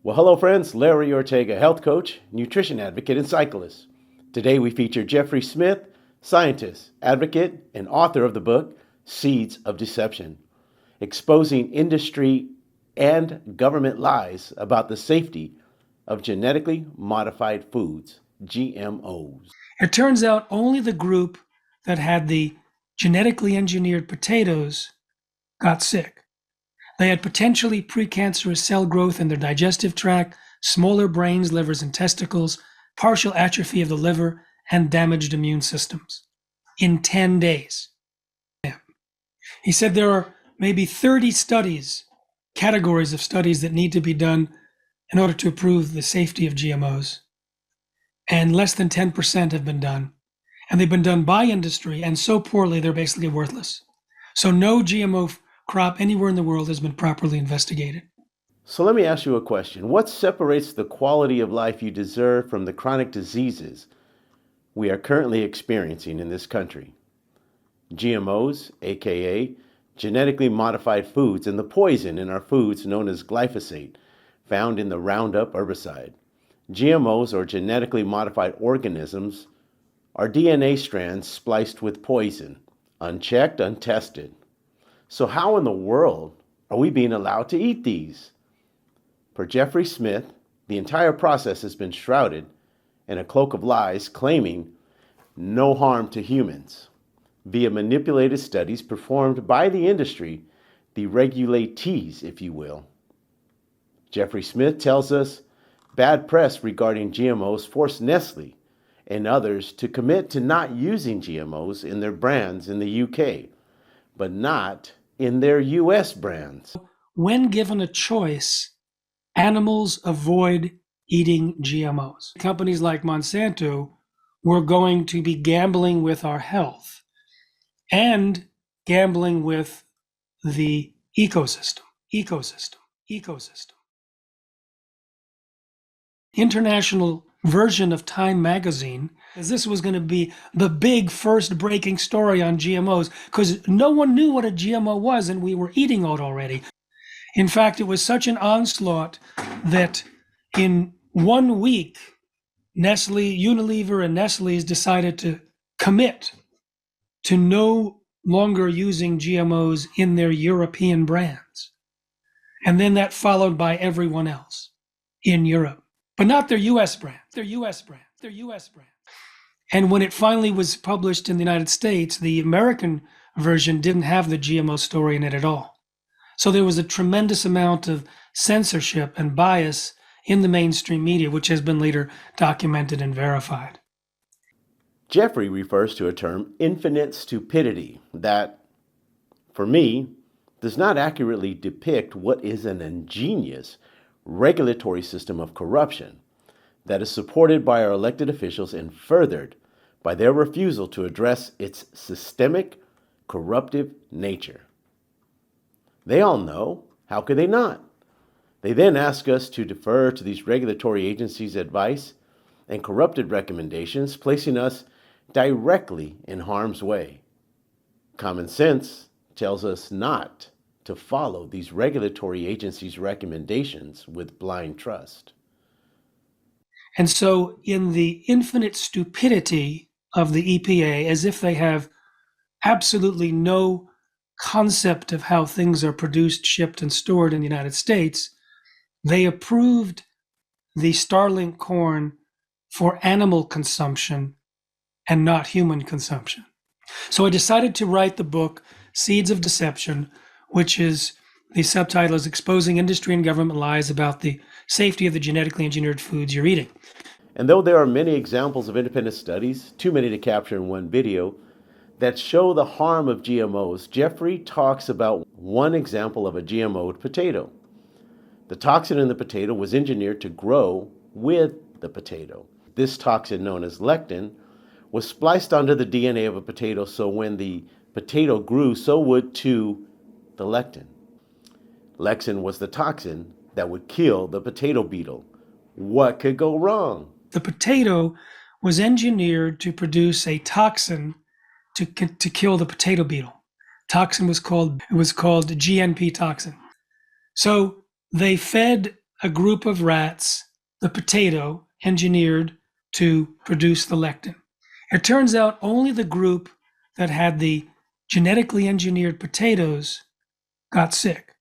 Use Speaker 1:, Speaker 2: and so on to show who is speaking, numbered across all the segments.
Speaker 1: Well, hello, friends. Larry Ortega, health coach, nutrition advocate, and cyclist. Today we feature Jeffery Smith, scientist, advocate, and author of the book Seeds of Deception, exposing industry and government lies about the safety of genetically modified foods, GMOs.
Speaker 2: It turns out only the group that had the genetically engineered potatoes got sick. They had potentially precancerous cell growth in their digestive tract, smaller brains, livers, and testicles, partial atrophy of the liver, and damaged immune systems in 10 days. He said there are maybe 30 studies, categories of studies that need to be done in order to prove the safety of GMOs. And less than 10% have been done. And they've been done by industry, and so poorly they're basically worthless. So no GMO crop anywhere in the world has been properly investigated.
Speaker 1: So let me ask you a question. What separates the quality of life you deserve from the chronic diseases we are currently experiencing in this country? GMOs, aka genetically modified foods, and the poison in our foods known as glyphosate, found in the Roundup herbicide. GMOs, or genetically modified organisms, are DNA strands spliced with poison, unchecked, untested. So how in the world are we being allowed to eat these? For Jeffery Smith, the entire process has been shrouded in a cloak of lies claiming no harm to humans via manipulated studies performed by the industry, the regulatees, if you will. Jeffery Smith tells us bad press regarding GMOs forced Nestle and others to commit to not using GMOs in their brands in the UK, but not in their US brands.
Speaker 2: When given a choice, animals avoid eating GMOs. Companies like Monsanto were going to be gambling with our health and gambling with the ecosystem. International version of Time magazine, as this was going to be the big first breaking story on GMOs, because no one knew what a GMO was and we were eating it already. In fact, it was such an onslaught that in 1 week, Nestle, Unilever, and Nestle's decided to commit to no longer using GMOs in their European brands. And then that followed by everyone else in Europe, but not their US brand, their US brand. And when it finally was published in the United States, the American version didn't have the GMO story in it at all. So there was a tremendous amount of censorship and bias in the mainstream media, which has been later documented and verified.
Speaker 1: Jeffery refers to a term, infinite stupidity, that, for me, does not accurately depict what is an ingenious regulatory system of corruption that is supported by our elected officials and furthered by their refusal to address its systemic, corruptive nature. They all know. How could they not? They then ask us to defer to these regulatory agencies' advice and corrupted recommendations, placing us directly in harm's way. Common sense tells us not to follow these regulatory agencies' recommendations with blind trust.
Speaker 2: And so, in the infinite stupidity of the EPA, as if they have absolutely no concept of how things are produced, shipped, and stored in the United States, they approved the Starlink corn for animal consumption and not human consumption. So I decided to write the book, Seeds of Deception, which is the subtitle is Exposing Industry and Government Lies About the Safety of the Genetically Engineered Foods You're Eating.
Speaker 1: And though there are many examples of independent studies, too many to capture in one video, that show the harm of GMOs, Jeffery talks about one example of a GMO'd potato. The toxin in the potato was engineered to grow with the potato. This toxin, known as lectin, was spliced onto the DNA of a potato, so when the potato grew, so would too the lectin. Lectin was the toxin that would kill the potato beetle. What could go wrong?
Speaker 2: The potato was engineered to produce a toxin to kill the potato beetle. Toxin was called GNP toxin. So they fed a group of rats the potato engineered to produce the lectin. It turns out only the group that had the genetically engineered potatoes got sick.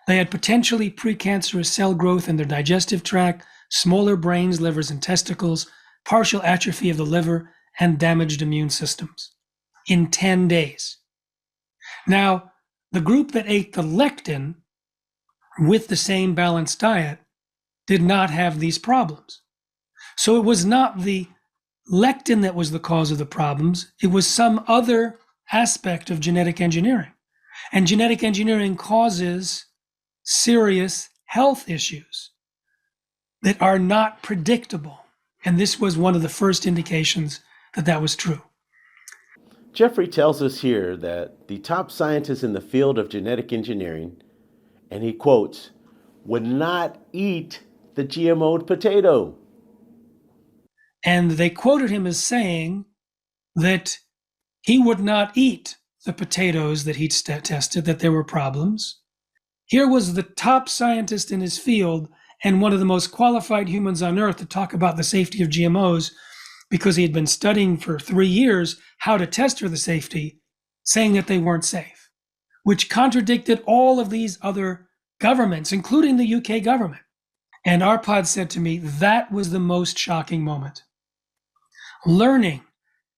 Speaker 2: They had potentially precancerous cell growth in their digestive tract, smaller brains, livers, and testicles, partial atrophy of the liver, and damaged immune systems in 10 days. Now, the group that ate the lectin with the same balanced diet did not have these problems. So it was not the lectin that was the cause of the problems, it was some other aspect of genetic engineering. And genetic engineering causes serious health issues that are not predictable. And this was one of the first indications that that was true.
Speaker 1: Jeffrey tells us here that the top scientists in the field of genetic engineering, and he quotes, would not eat the GMO'd potato.
Speaker 2: And they quoted him as saying that he would not eat the potatoes that he'd tested, that there were problems. Here was the top scientist in his field and one of the most qualified humans on earth to talk about the safety of GMOs, because he had been studying for 3 years how to test for the safety, saying that they weren't safe, which contradicted all of these other governments, including the UK government. And Arpad said to me, that was the most shocking moment. Learning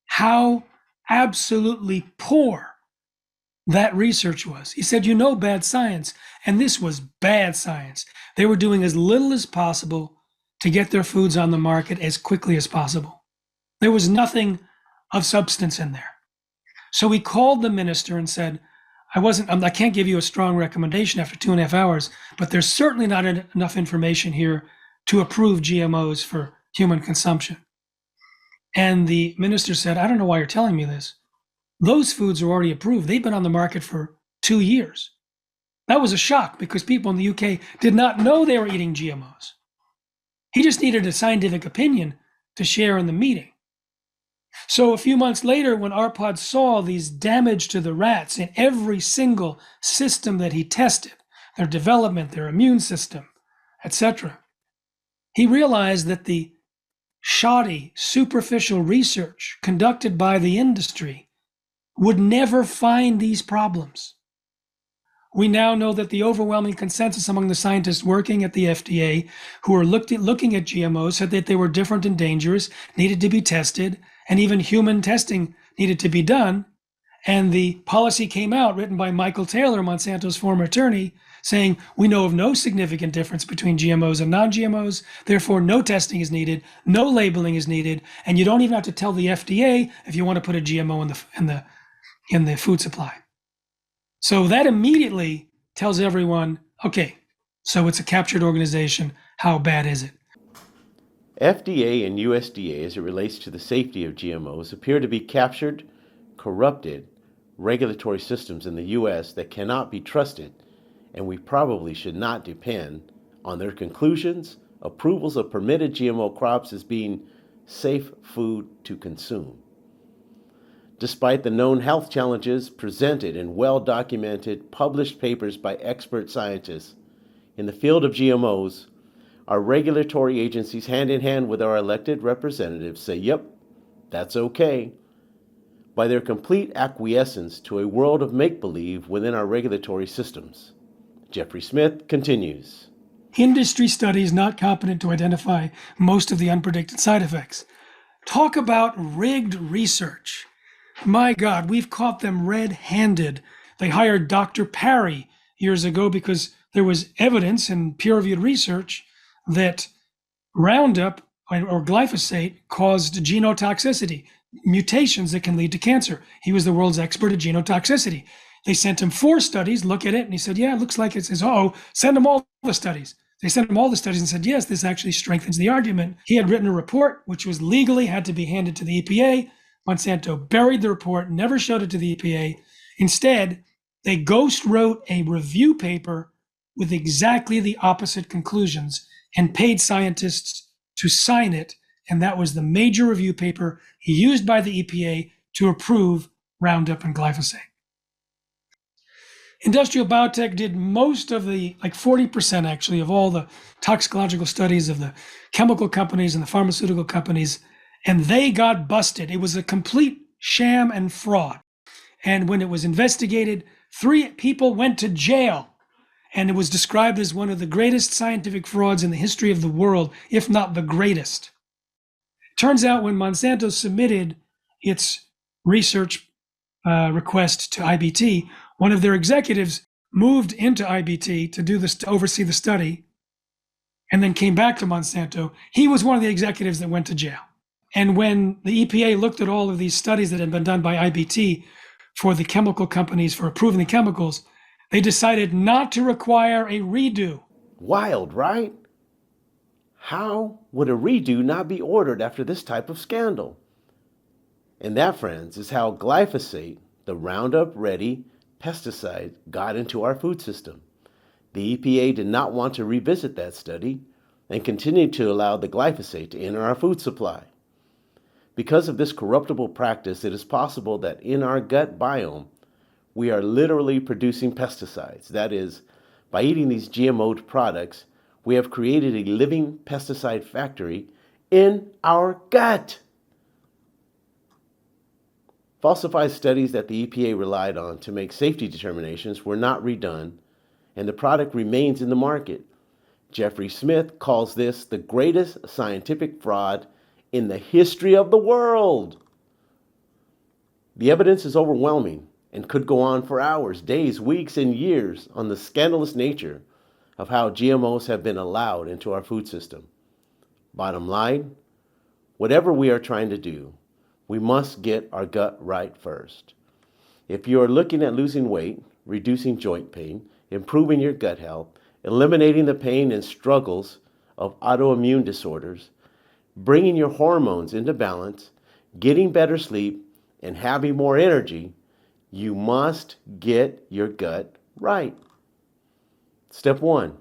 Speaker 2: how absolutely poor that research was. He said, bad science, and this was bad science. They were doing as little as possible to get their foods on the market as quickly as possible. There was nothing of substance in there. So he called the minister and said, I can't give you a strong recommendation after 2.5 hours, but there's certainly not enough information here to approve GMOs for human consumption. And the minister said, I don't know why you're telling me this. Those foods are already approved. They've been on the market for 2 years. That was a shock because people in the UK did not know they were eating GMOs. He just needed a scientific opinion to share in the meeting. So a few months later, when Arpad saw these damage to the rats in every single system that he tested, their development, their immune system, etc., he realized that the shoddy, superficial research conducted by the industry would never find these problems. We now know that the overwhelming consensus among the scientists working at the FDA who are looking at GMOs said that they were different and dangerous, needed to be tested, and even human testing needed to be done. And the policy came out, written by Michael Taylor, Monsanto's former attorney, saying, we know of no significant difference between GMOs and non-GMOs, therefore no testing is needed, no labeling is needed, and you don't even have to tell the FDA if you want to put a GMO in the food supply. So that immediately tells everyone, okay, so it's a captured organization. How bad is it?
Speaker 1: FDA and USDA, as it relates to the safety of GMOs, appear to be captured, corrupted regulatory systems in the U.S. that cannot be trusted, and we probably should not depend on their conclusions, approvals of permitted GMO crops as being safe food to consume. Despite the known health challenges presented in well-documented, published papers by expert scientists in the field of GMOs, our regulatory agencies, hand in hand with our elected representatives, say, yep, that's okay. By their complete acquiescence to a world of make-believe within our regulatory systems. Jeffrey Smith continues.
Speaker 2: Industry studies not competent to identify most of the unpredicted side effects. Talk about rigged research. My God, we've caught them red-handed. They hired Dr. Parry years ago because there was evidence in peer-reviewed research that Roundup or glyphosate caused genotoxicity, mutations that can lead to cancer. He was the world's expert at genotoxicity. They sent him 4 studies, look at it, and he said, yeah, it looks like it. Says, send him all the studies. They sent him all the studies and said, yes, this actually strengthens the argument. He had written a report, which was legally had to be handed to the EPA. Monsanto buried the report, never showed it to the EPA. Instead, they ghost wrote a review paper with exactly the opposite conclusions and paid scientists to sign it. And that was the major review paper used by the EPA to approve Roundup and glyphosate. Industrial biotech did most of the, like 40% actually, of all the toxicological studies of the chemical companies and the pharmaceutical companies, and they got busted. It was a complete sham and fraud. And when it was investigated, 3 people went to jail, and it was described as one of the greatest scientific frauds in the history of the world, if not the greatest. Turns out when Monsanto submitted its research request to IBT, one of their executives moved into IBT to do this, to oversee the study, and then came back to Monsanto. He was one of the executives that went to jail. And when the EPA looked at all of these studies that had been done by IBT for the chemical companies for approving the chemicals, they decided not to require a redo.
Speaker 1: Wild, right? How would a redo not be ordered after this type of scandal? And that, friends, is how glyphosate, the Roundup Ready pesticide, got into our food system. The EPA did not want to revisit that study and continued to allow the glyphosate to enter our food supply. Because of this corruptible practice, it is possible that in our gut biome, we are literally producing pesticides. That is, by eating these GMO products, we have created a living pesticide factory in our gut. Falsified studies that the EPA relied on to make safety determinations were not redone, and the product remains in the market. Jeffery Smith calls this the greatest scientific fraud in the history of the world. The evidence is overwhelming and could go on for hours, days, weeks, and years on the scandalous nature of how GMOs have been allowed into our food system. Bottom line, whatever we are trying to do, we must get our gut right first. If you are looking at losing weight, reducing joint pain, improving your gut health, eliminating the pain and struggles of autoimmune disorders, bringing your hormones into balance, getting better sleep, and having more energy, you must get your gut right. Step 1,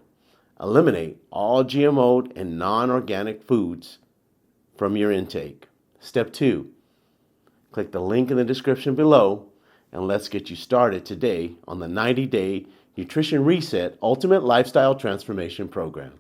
Speaker 1: eliminate all GMO and non-organic foods from your intake. Step 2, click the link in the description below and let's get you started today on the 90-day Nutrition Reset Ultimate Lifestyle Transformation Program.